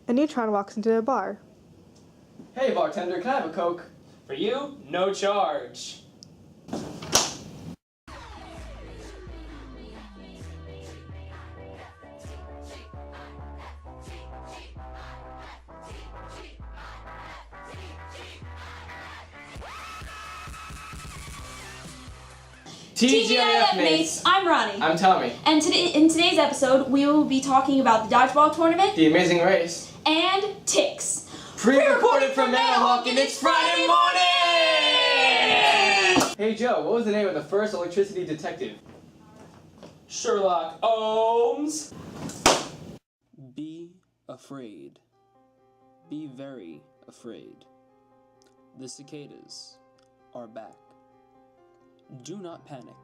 A neutron walks into a bar. Hey bartender, can I have a Coke? For you, no charge. TGIF mates, I'm Ronnie. I'm Tommy. And in today's episode, we will be talking about the dodgeball tournament The Amazing Race. and ticks. Pre-recorded from Manahawk, and it's Friday morning! Hey Joe, what was the name of the first electricity detective? Sherlock Holmes. Be afraid. Be very afraid. The cicadas are back. Do not panic.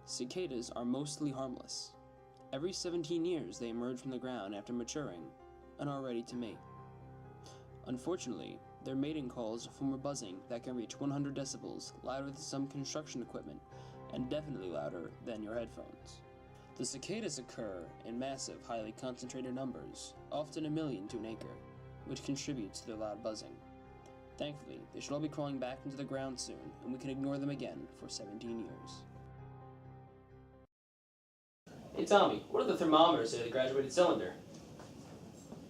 Cicadas are mostly harmless. Every 17 years they emerge from the ground after maturing and are ready to mate. Unfortunately, their mating calls form a buzzing that can reach 100 decibels, louder than some construction equipment, and definitely louder than your headphones. The cicadas occur in massive, highly concentrated numbers, often a million to an acre, which contributes to their loud buzzing. Thankfully, they should all be crawling back into the ground soon, and we can ignore them again for 17 years. Hey Tommy, what do the thermometers say to the graduated cylinder?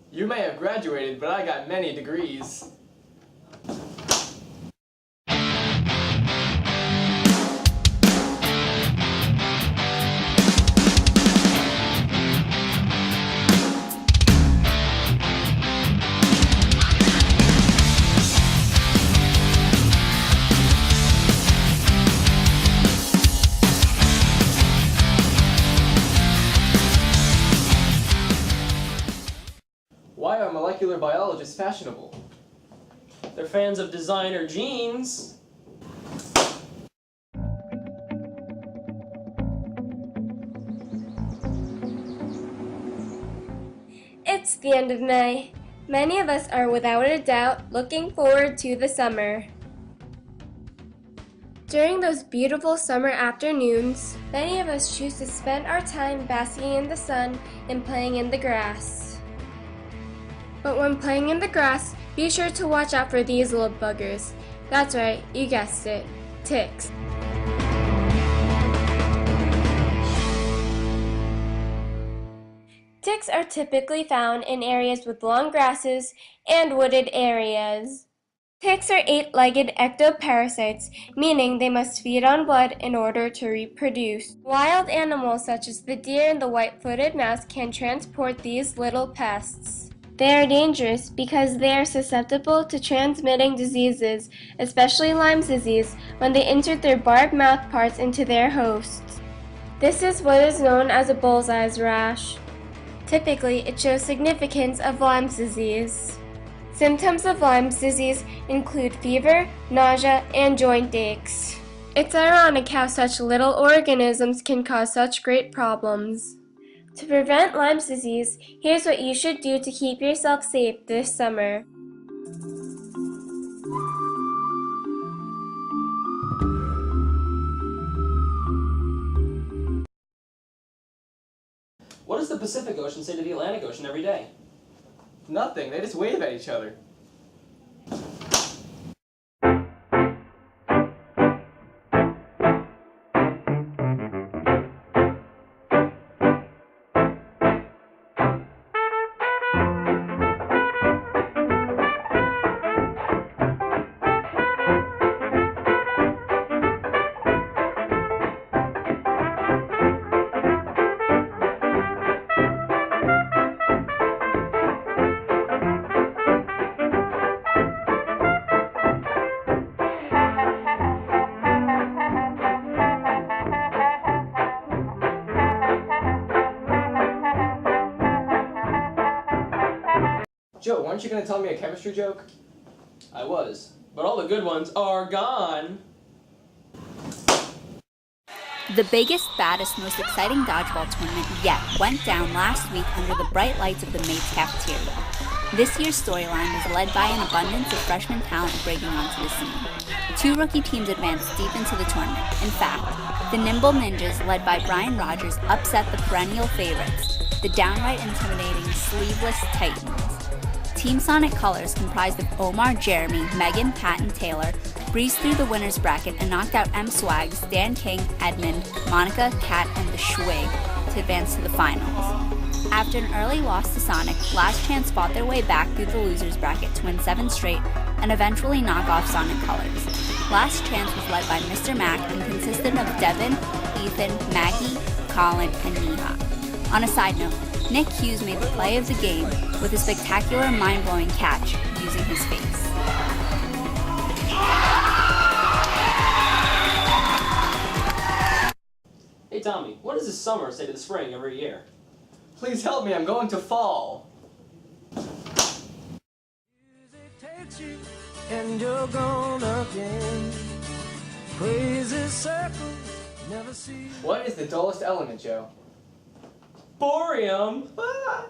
You may have graduated, but I got many degrees. Why are molecular biologists fashionable? They're fans of designer jeans. It's the end of May. Many of us are without a doubt looking forward to the summer. During those beautiful summer afternoons, many of us choose to spend our time basking in the sun and playing in the grass. But when playing in the grass, be sure to watch out for these little buggers. That's right, you guessed it, ticks. Ticks are typically found in areas with long grasses and wooded areas. Ticks are 8-legged ectoparasites, meaning they must feed on blood in order to reproduce. Wild animals such as the deer and the white-footed mouse can transport these little pests. They are dangerous because they are susceptible to transmitting diseases, especially Lyme's disease, when they insert their barbed mouth parts into their hosts. This is what is known as a bullseye's rash. Typically, it shows significance of Lyme's disease. Symptoms of Lyme's disease include fever, nausea, and joint aches. It's ironic how such little organisms can cause such great problems. To prevent Lyme's disease, here's what you should do to keep yourself safe this summer. What does the Pacific Ocean say to the Atlantic Ocean every day? Nothing, they just wave at each other. Joe, weren't you going to tell me a chemistry joke? I was, but all the good ones are gone. The biggest, baddest, most exciting dodgeball tournament yet went down last week under the bright lights of the Mates cafeteria. This year's storyline was led by an abundance of freshman talent breaking onto the scene. 2 rookie teams advanced deep into the tournament. In fact, the Nimble Ninjas, led by Brian Rogers, upset the perennial favorites, the downright intimidating Sleeveless Titans. Team Sonic Colors, comprised of Omar, Jeremy, Megan, Pat, and Taylor, breezed through the winners bracket and knocked out M Swags, Dan King, Edmund, Monica, Kat, and the Schwig to advance to the finals. After an early loss to Sonic, Last Chance fought their way back through the losers bracket to win 7 straight and eventually knock off Sonic Colors. Last Chance was led by Mr. Mac and consisted of Devin, Ethan, Maggie, Colin, and Neha. On a side note, Nick Hughes made the play of the game with a spectacular, mind-blowing catch using his face. Hey Tommy, what does the summer say to the spring every year? Please help me, I'm going to fall. And you're gone again. Crazy circle, never see. What is the dullest element, Joe? Borium! Ah!